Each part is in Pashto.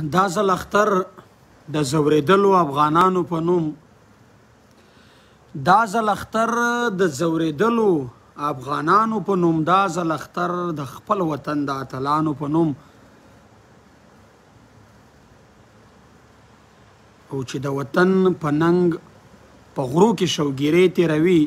دا ځل اختر د ځورېدلو افغانانو په نوم دا ځل اختر د ځورېدلو افغانانو په نوم دا ځل اختر د خپل وطن د اتلانو په نوم او چې د وطن په ننګ په غرو کې شوګیرې تېروي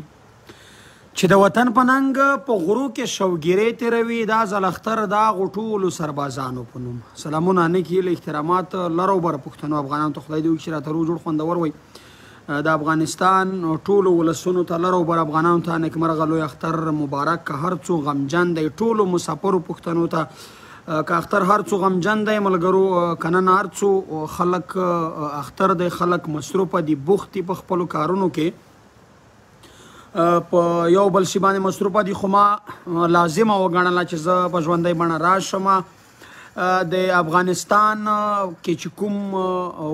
چې د وطن په ننګ په غرو کې شوګیرې تېروي دا ځل اختر د هغو ټولو سربازانو په نوم. سلامونه نیکې هیلې احترامات لرو بره پښتنو افغانانو ته خدای دې وکړي چې راته روغ جوړ خوندور وي. د افغانستان ټولو ولسونو ته لرو بره افغانانو ته نیکمرغه لوی اختر مبارک. که هر څو غمجن دی ټولو مسافرو پښتنو ته که اختر هر څو غمجن دی ملګرو که نن هر څو خلک اختر دی خلک مصروفه دي بوخت دي په خپلو کارونو کې په یو بل شي باندې مصروفه دي خو ما لازمه وګڼله چې زه په ژوندۍ بڼه راشم د افغانستان کې چې کوم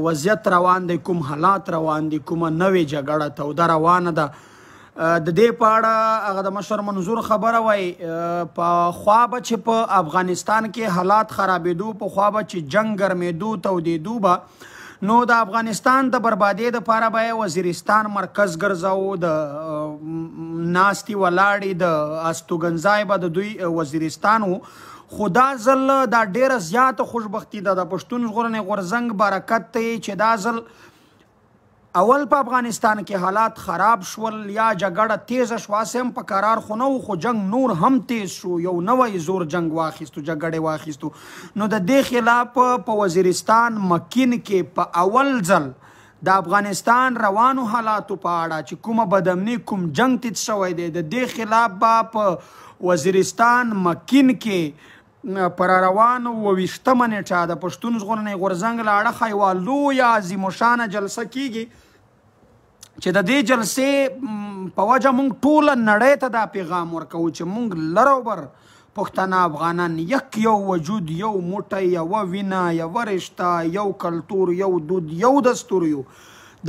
وضعیت روان دی کوم حالات روان دي کومه نوې جګړه توده روانه ده د دې په اړه هغه د مشر منظور خبره وای پخوا به چې په افغانستان کې حالات خرابېدو پخوا به چې جنګ ګرمېدو تودېدو به نو د افغانستان د بربادۍ دپاره به یې وزیرستان مرکز ګرځاو د ناستې ولاړې د استوګنځای به د دوی وزیرستان و خو دا ځل دا ډیره زیاته خوشبختي ده د پښتون ژغورنې غورځنګ برکت دی چې دا ځل اول په افغانستان کې حالات خراب شول یا جګړه تیزه شوه سم په قرار خو نه و خو جنگ نور هم تیز شو یو نوی زور جنگ واخیستو جګړې واخیستو نو د دې خلاف په وزیرستان مکین کې په اول ځل د افغانستان روانو حالاتو په اړه چې کومه بدامني کوم جنگ تیز شوی دی د دې خلاف به په وزیرستان مکین کې پر روانو 28مه نیټه د پښتون ژغورنې غورځنګ له اړخه یوه لویه عظیمشانه جلسه کیږي چې د دې جلسې په وجه موږ ټوله نړۍ ته دا پیغام ورکوو چې موږ لروبر پښتانه افغانان یو وجود یو موټی یوه وینه یوه رشته یو کلتور یو دود یو دستور یو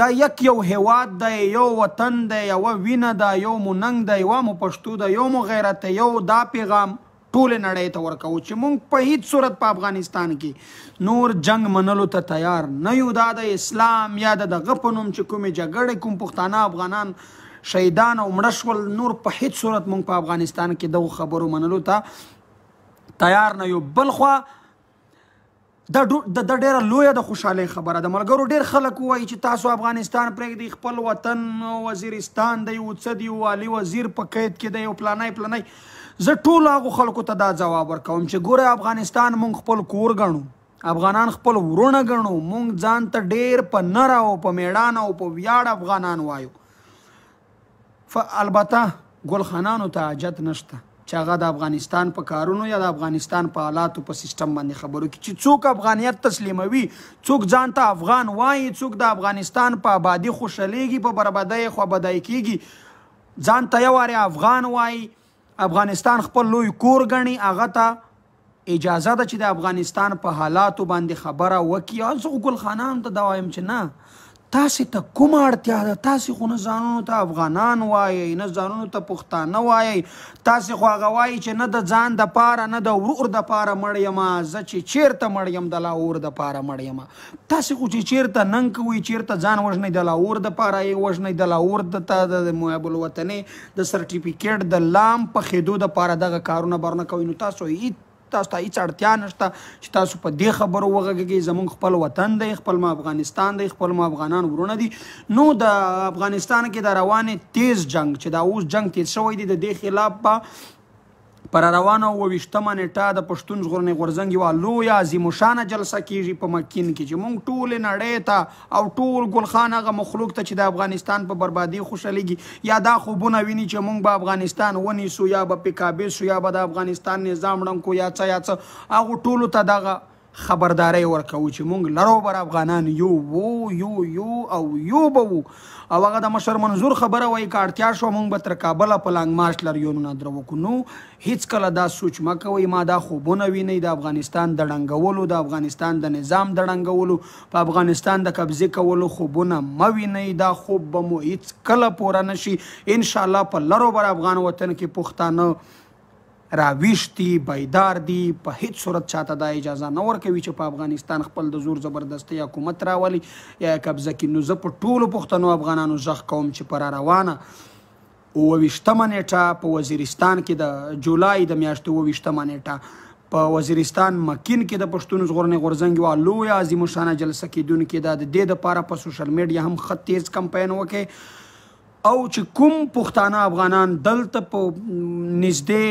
دا یو هیواد دی یو وطن دی یوه وینه ده یو مو ننګ دی یوه مو پښتو ده یو مو غیرت دی یو دا پیغام ټولې نړۍ ته ورکوو چې موږ په هیڅ صورت په افغانستان کې نور جنگ منلو ته تیار نه یو دا د اسلام یا د دغه په نوم چې کومې جګړې کوم پښتانه افغانان شهیدان او مړه شول نور په هیڅ صورت موږ په افغانستان کې دغو خبرو منلو ته تیار نه یو. بل خوا دا ډیره لویه د خوشحالۍ خبره ده ملګرو ډیر خلک ووایي چې تاسو افغانستان پرېږدئ خپل وطن وزیرستان دی یو څه دی والي وزیر په قید کې دی یو پلانی زه ټولو هغو خلکو ته دا ځواب ورکوم چې ګوره افغانستان مونږ خپل کور ګڼو افغانان خپل ورونه ګڼو مونږ ځان ته ډیر په نره او په میړانه او په ویاړ افغانان وایو البته ګلخانانو ته حاجت نشته چې هغه د افغانستان په کارونو یا د افغانستان په حالاتو په سیستم باندې خبرو کې چې څوک افغانیت تسلیموي څوک ځان ته افغان وایي څوک د افغانستان په آبادي خوشحالیږي په بربادۍ خوابدۍ کیږي ځان ته یو وارې افغان وایي افغانستان خپل لوی کور ګڼي هغه ته اجازه ده چې د افغانستان په حالاتو باندې خبره وکړي او زه ګلخانانو ته دا وایم چې نه تاسې ته کومه اړتیا ده تاسې خو نه ځانونو ته افغانان وایئ نه ځانونو ته پښتانه وایئ تاسې خو هغه وایئ چې نه د ځان دپاره نه د ورور دپاره مړ یمه زه چې چیرته مړ یم د لاهور دپاره مړ یمه تاسې خو چې چیرته ننګ کوئ چیرته ځان وژنئ د لاهور دپاره یې وژنئ د لاهور د محب الوطنۍ د سرټیفیکیټ د لام په خېدو دپاره دغه کارونه بر نه کوئ نو تاسو ته هیڅ اړتیا نشته چې تاسو په دې خبرو وغږیږئ زموږ خپل وطن دی خپل مو افغانستان دی خپل مو افغانان ورونه دي نو د افغانستان کې د روانې تیز جنگ چې دا اوس جنگ تیز شوی دی د دې خلاف به پر روانه 28مه نیټه د پښتون ژغورنې غورځنګ یوه لویه عظیمشانه جلسه کیږي په مکین کې چې موږ ټولې نړۍ ته او ټول ګلخان هغه مخلوق ته چې د افغانستان په بربادي خوشحالیږي یا دا خوبونه ویني چې موږ به افغانستان ونیسو یا به پې قابض شو یا به د افغانستان نظام ړنګ کو یا څه هغو ټولو ته دغه خبرداری ورکوو چې موږ لروبر افغانان یو به وو او هغه د مشر منظور خبره وایي که اړتیا شوه موږ به تر کابله په لانګ مارچ لاریونونه در وکړو نو هیڅکله دا سوچ مه کوئ ما دا خوبونه وینئ د افغانستان د ړنګولو د افغانستان د نظام د ړنګولو په افغانستان د قبضې کولو خوبونه مه وینئ دا خوب به مو هیڅکله پوره نشي انشاءالله په لروبر افغان وطن کې پښتانه راویښ دي بیدار دي په هیڅ صورت چاته دا اجازه نه ورکوي چې په افغانستان خپل د زور زبردستۍ حکومت راولي یا قبضه کړي. نو زه په ټولو پښتنو افغانانو غږ کوم چې په راروانه 28مه نیټه په وزیرستان کې د جولای د میاشتې 28مه نیټه په وزیرستان مکین کې د پښتون ژغورنې غورځنګ یوه لویه عظیم الشانه جلسه کیدونکې ده. د دې دپاره په سوشل میډیا هم ښه تیز کمپاین وکړئ او چې کوم پښتانه افغانان دلته په نږدې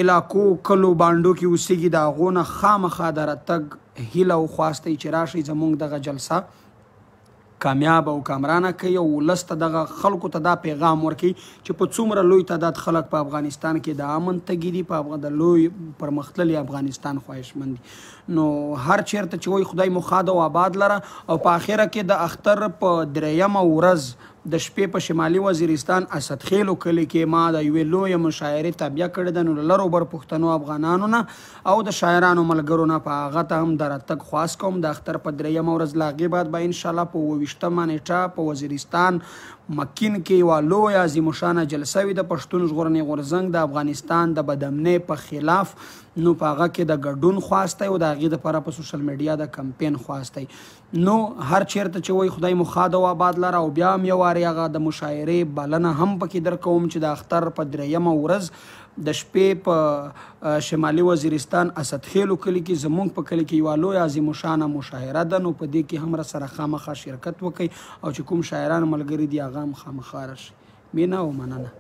علاقو کلو بانډو کې اوسېږي د هغو نه خامخا د راتګ هیله او خواست دی چې راشئ زموږ دغه جلسه کامیاب او کامرانه کوي او ولس ته دغه خلکو ته دا پیغام ورکوي چې په څومره لوی تعداد خلک په افغانستان کې د امن تږي دي، په د لوی پرمختللي افغانستان خواهشمند دي. نو هر چیرته چې وایي خدای مو ښاد او آباد لره. او په آخره کې د اختر په 3مه ورځ د شپې په شمالي وزیرستان اسدخیلو کلي کې ما د یوې لویې مشاعرې تابع کړې ده. نو له لرو بر پښتنو افغانانو نه او د شاعرانو ملګرو نه په هغه ته هم د راتګ خواست کوم. د اختر په 3مه ورځ له هغې بعد به انشاءالله په 28مه نیټه په وزیرستان مکین کې یوه لویه عظیم الشانه جلسه وي د پښتون ژغورنې غورځنګ د افغانستان د بدامنۍ په خلاف. نو په هغه کې د ګډون خواست دی او د هغې دپاره په سوشل میډیا د کمپین خواست دی. نو هر چیرته چې وایي خدای مو ښاد او آباد لره. او بیا هم یو وارې هغه د مشاعرې بلنه هم پکې درکوم چې د اختر په 3مه ورځ د شپې په شمالي وزیرستان اسدخیلو کلي کې زموږ په کلي کې یوه لویه عظیم الشانه مشاعره ده. نو په دې کې هم راسره خامخا شرکت وکړئ او چې کوم شاعران ملګري دي هغه هم خامخا راشي. مینه او مننه.